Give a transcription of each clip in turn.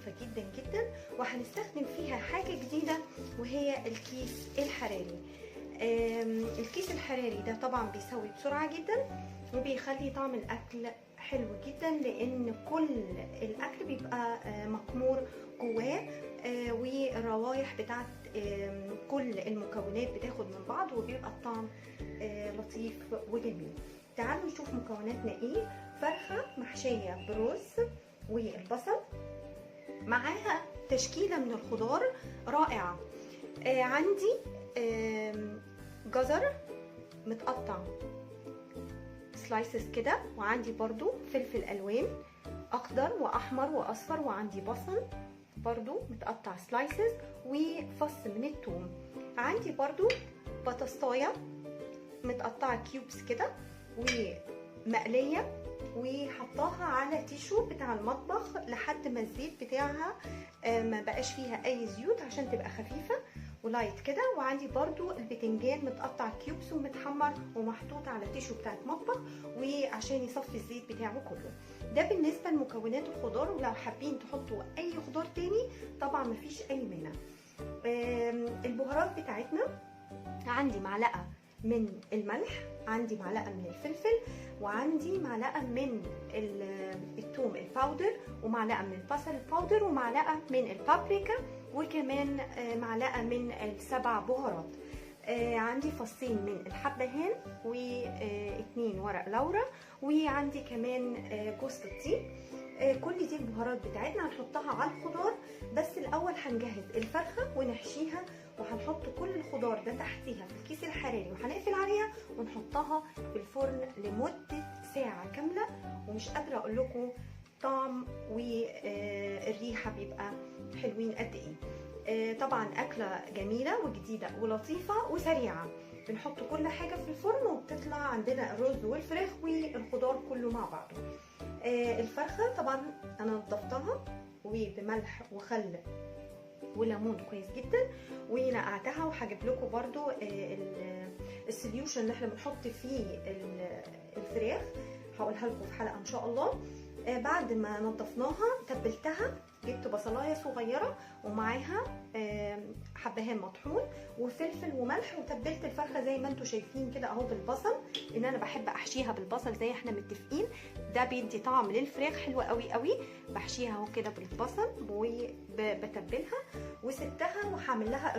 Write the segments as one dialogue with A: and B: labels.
A: لطيفة جدا جدا، وهنستخدم فيها حاجة جديدة وهي الكيس الحراري. الكيس الحراري ده طبعا بيسوي بسرعة جدا وبيخلي طعم الأكل حلو جدا، لأن كل الأكل بيبقى مكمور جواه، والروايح بتاعت كل المكونات بتاخد من بعض وبيبقى الطعم لطيف وجميل. تعالوا نشوف مكوناتنا ايه. فرخة محشية برز والبصل، معاها تشكيلة من الخضار رائعة. عندي جزر متقطع سلايسز كده، وعندي برضو فلفل الوان اخضر واحمر واصفر، وعندي بصل برضو متقطع سلايسز، وفص من الثوم. عندي برضو بطاطايه متقطعه كيوبس كده ومقليه، وحطاها على تيشو بتاع المطبخ لحد ما الزيت بتاعها ما بقاش فيها اي زيوت عشان تبقى خفيفه ولايت كده. وعندي برضو البتنجان متقطع كيوبس ومتحمر ومحطوط على تيشو بتاعت مطبخ، وعشان يصفي الزيت بتاعه كله. ده بالنسبه لمكونات الخضار، ولو حابين تحطوا اي خضار تاني طبعا مفيش اي مانع. البهارات بتاعتنا، عندي معلقه من الملح، عندي معلقه من الفلفل، وعندي معلقه من الثوم الباودر، ومعلقه من البصل الباودر، ومعلقه من البابريكا، وكمان معلقه من السبع بهارات. عندي فصين من الحبهان، و2 ورق لورا، وعندي كمان جوز الطيب. كل دي البهارات بتاعتنا هنحطها على الخضار، بس الاول هنجهز الفرخه ونحشيها، وهنحط كل الخضار ده تحتيها في الكيس الحراري، وهنقفل عليها ونحطها في الفرن لمده ساعه كامله. ومش قادره اقول لكم طعم والريحه بيبقى حلوين قد ايه. طبعا اكله جميله وجديده ولطيفه وسريعه. بنحط كل حاجه في الفرن وبتطلع عندنا الرز والفراخ والخضار كله مع بعضه. الفرخه طبعا انا نضفتها وبملح وخل وليمون كويس جدا، ونقعتها. وهجيب لكم برده السوليوشن اللي احنا بنحط فيه الفراخ، هقولها لكم في حلقه ان شاء الله. بعد ما نضفناها تبلتها، جبت بصلايه صغيره ومعاها حبهان مطحون وفلفل وملح، وتبلت الفرخه زي ما انتم شايفين كده اهو بالبصل، ان انا بحب احشيها بالبصل زي احنا متفقين. ده بيدي طعم للفراخ حلو قوي قوي. بحشيها اهو كده بالبصل وبتبلها، وسبتها وهعمل لها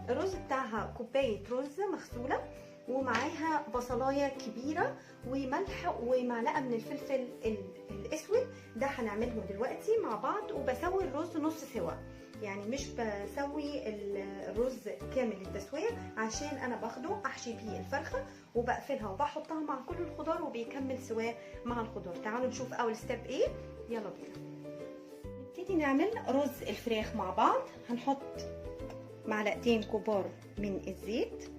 A: الرز بتاعها كوبايه رز مغسوله، ومعاها بصلايه كبيره وملح ومعلقه من الفلفل الاسود. ده هنعمله دلوقتي مع بعض. وبسوي الرز نص سوا، يعني مش بسوي الرز كامل التسويه، عشان انا باخده احشي بيه الفرخه وبقفلها وبحطها مع كل الخضار وبيكمل سواه مع الخضار. تعالوا نشوف اول ستيب ايه. يلا بينا نبتدي نعمل رز الفراخ مع بعض. هنحط معلقتين كبار من الزيت،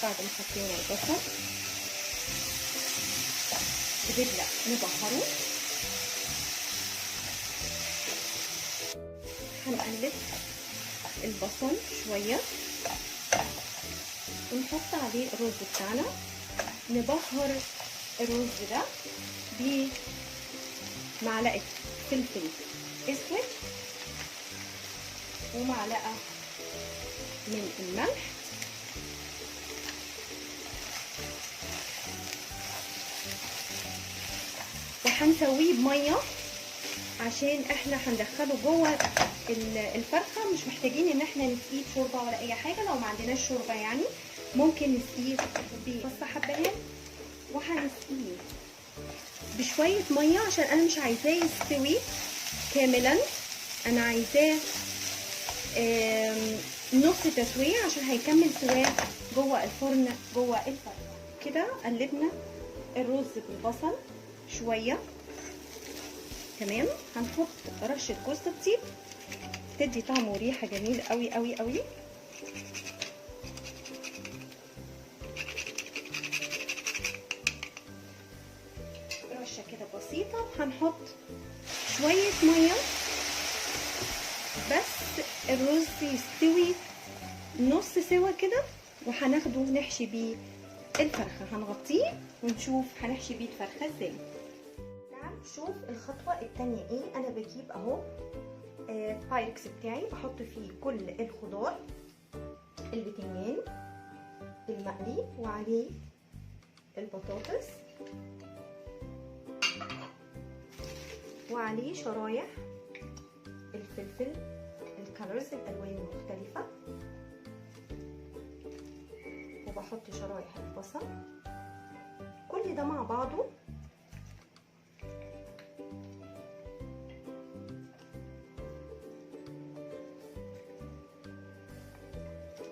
A: بعد ما حطينا البصل بنبدأ نبهره. هنقلب البصل شوية ونحط عليه الرز بتاعنا. نبهر الرز ده بمعلقة فلفل اسود ومعلقة من الملح، وهنسويه بميه عشان احنا هندخله جوه الفرخه. مش محتاجين ان احنا نسقيه بشوربه ولا اي حاجه. لو ما عندناش شوربه يعني ممكن نسقيه بفص حبهان، وهنسقيه بشويه ميه عشان انا مش عايزاه يستوي كاملا، انا عايزاه نص تسويه عشان هيكمل سواه جوه الفرن جوه الفرخه. كده قلبنا الرز بالبصل شويه تمام. هنحط رشه جوز الطيب تدي طعم وريحه جميل قوي قوي قوي. رشه كده بسيطه. وهنحط شويه ميه بس الرز يستوي نص سوا كده، وهناخده نحشي بيه الفرخه هنغطيه ونشوف هنحشي بيه الفرخه ازاي. تعالوا نشوف الخطوه الثانيه ايه. انا بجيب اهو بايركس بتاعي، بحط فيه كل الخضار، البتنجان المقلي وعليه البطاطس وعليه شرايح الفلفل الكالرز الالوان المختلفه، وبحط شرايح البصل، كل ده مع بعضه.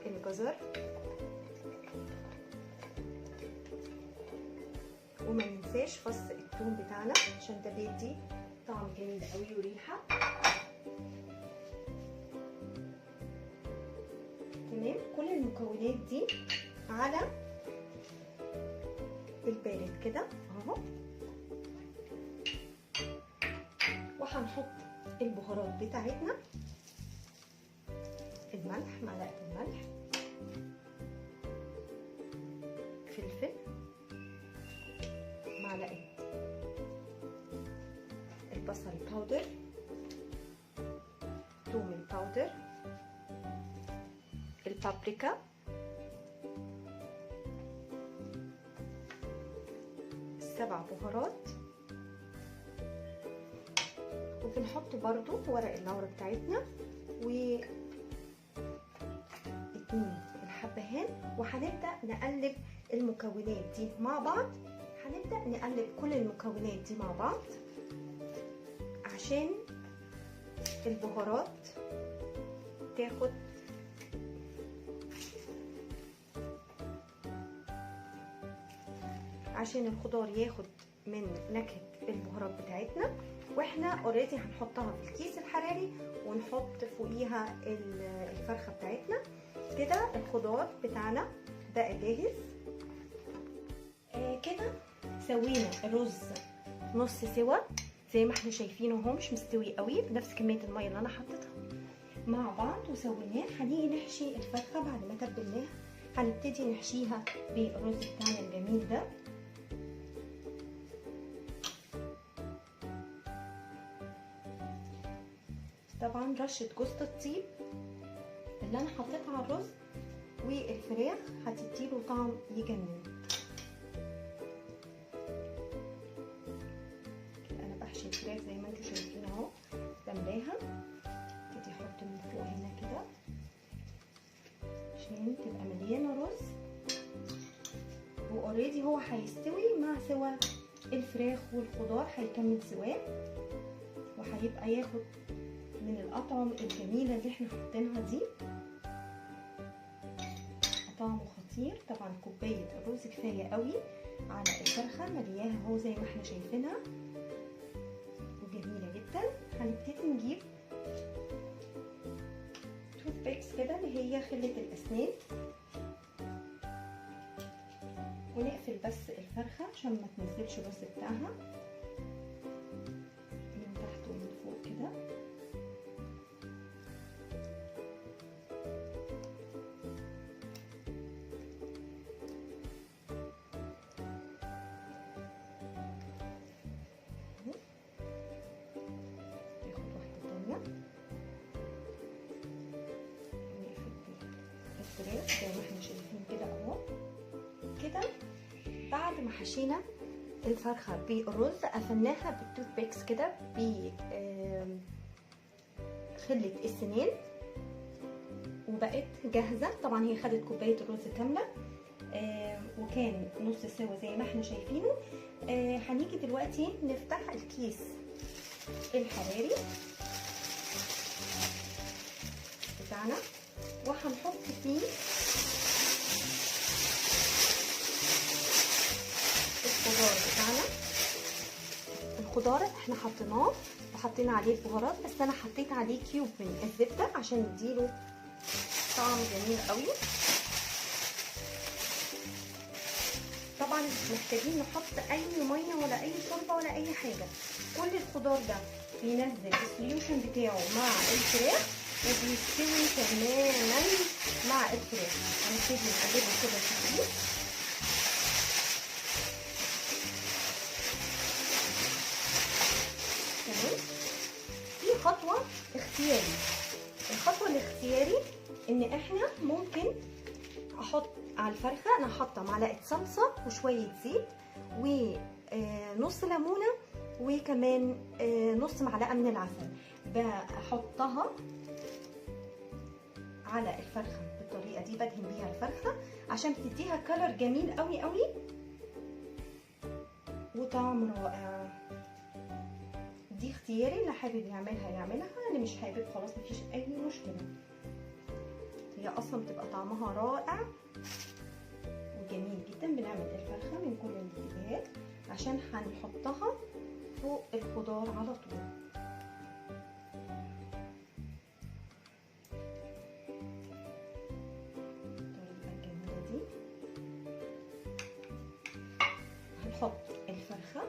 A: الجزر، وما ننساش فص الثوم بتاعنا عشان ده بيدي طعم جميل قوي وريحه. تمام، كل المكونات دي على البارد كده اهو، وهنحط البهارات بتاعتنا. الملح، معلقه الملح، فلفل، معلقه البصل باودر، ثوم الباودر، البابريكا، السبع بهارات، وبنحط برضو ورق اللورا بتاعتنا و 2 الحبهان. وهنبدأ نقلب المكونات دي مع بعض. هنبدأ نقلب كل المكونات دي مع بعض عشان البهارات تاخد عشان الخضار ياخد من نكهة البهارات بتاعتنا. واحنا اوريدي هنحطها في الكيس الحراري ونحط فوقيها الفرخة بتاعتنا. كده الخضار بتاعنا بقى جاهز. كده سوينا الرز نص سوا زي ما احنا شايفينه، هو مش مستوي قوي بنفس كمية المية اللي انا حطيتها مع بعض وسويناه. هنيجي نحشي الفرخة بعد ما تبلناها. هنبتدي نحشيها بالرز بتاعنا الجميل ده. طبعا رشة جوز الطيب اللي انا حطيتها على الرز والفراخ هتديله طعم يجنن. انا بحشي الفراخ زي ما انتم شايفين اهو، بملاها. ابتدي احط من فوق هنا كده عشان تبقى مليانه رز، واوريدي هو هيستوي مع سوا الفراخ والخضار، هيكمل سواه وهيبقى ياخد من الأطعم الجميلة اللي احنا حاطينها دي. طعمه خطير. طبعا كوباية الرز كفاية قوي على الفرخة، ملياها اهو زي ما احنا شايفينها وجميلة جدا. هنبتدي نجيب توث بيكس كده اللي هي خلة الأسنان، ونقفل بس الفرخة عشان ما تنزلش الرز بتاعها من تحت ومن فوق كده. الفراخ زي ما احنا شايفين كده اهو. كده بعد ما حشينا الفرخه بالرز قفلناها بالتوث بيكس كده بخله السنان وبقت جاهزه. طبعا هي خدت كوبايه الرز كامله وكان نص سوا زي ما احنا شايفينه. هنيجي دلوقتي نفتح الكيس الحراري بتاعنا وهنحط فيه الخضار بتاعنا. الخضار احنا حطيناه وحطينا عليه البهارات، بس انا حطيت عليه كيوب من الزبده عشان يديله طعم جميل قوي. طبعا مش محتاجين نحط اي ميه ولا اي شوربه ولا اي حاجه. كل الخضار ده بينزل السوليوشن بتاعه مع الفراخ وبيستوي تماما مع الفراخ. هنبتدي نقلبه كده في الكيس الاختياري. الخطوه الاختياري ان احنا ممكن احط على الفرخه، انا حاطه معلقه صلصه وشويه زيت ونص ليمونه وكمان نص معلقه من العسل، بحطها على الفرخه بالطريقه دي، بدهن بيها الفرخه عشان تديها كلر جميل قوي قوي وطعم رائع. دي اختياري، اللي حابب يعملها يعملها، اللي مش حابب خلاص مفيش اي مشكله. هي اصلا بتبقى طعمها رائع وجميل جدا. بنعمل الفرخه من كل الاتجاهات عشان هنحطها فوق الخضار على طول. الطريقه الجميله دي هنحط الفرخه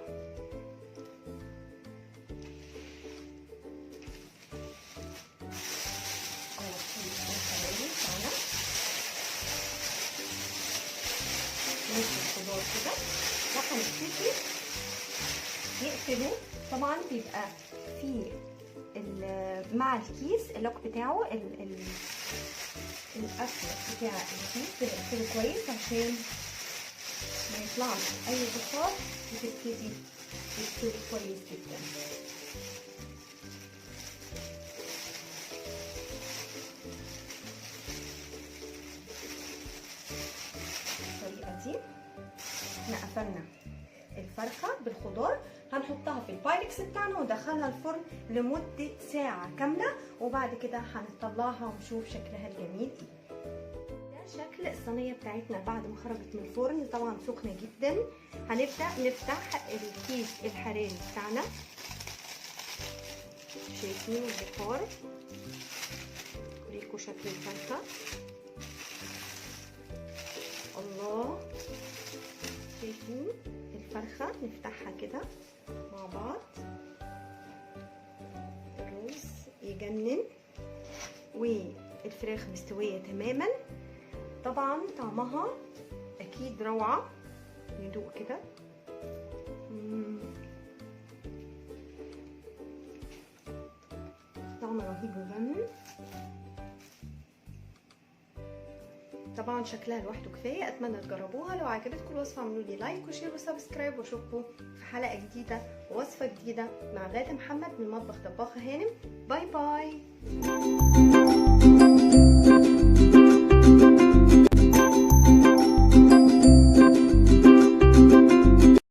A: الخضار كده وهنبتدي نقفله. طبعا بيبقى في مع الكيس اللوك بتاعه القفل بتاع الكيس بنقفله كويس عشان ما يطلعش اي بخار وتبتدي تستوي كويس جدا. بالطريقه دي احنا قفلنا الفرخه بالخضار. هنحطها في البايركس بتاعنا وندخلها الفرن لمده ساعه كامله، وبعد كده هنطلعها ونشوف شكلها الجميل ايه. ده شكل الصينيه بتاعتنا بعد ما خرجت من الفرن، طبعا سخنه جدا. هنبدا نفتح الكيس الحراري بتاعنا، شايفين البخار. اوريكم شكل الفرخه، الله، شايفين الفرخة. نفتحها كده مع بعض، الرز يجنن والفراخ مستوية تماما. طبعا طعمها اكيد روعة. ندوق كده، طعم رهيب ويجنن. طبعا شكلها لوحده كفايه. اتمنى تجربوها. لو عجبتكم الوصفه اعملوا لي لايك وشير وسبسكرايب، واشوفكم في حلقه جديده ووصفه جديده مع غادة محمد من مطبخ طباخه هانم. باي باي.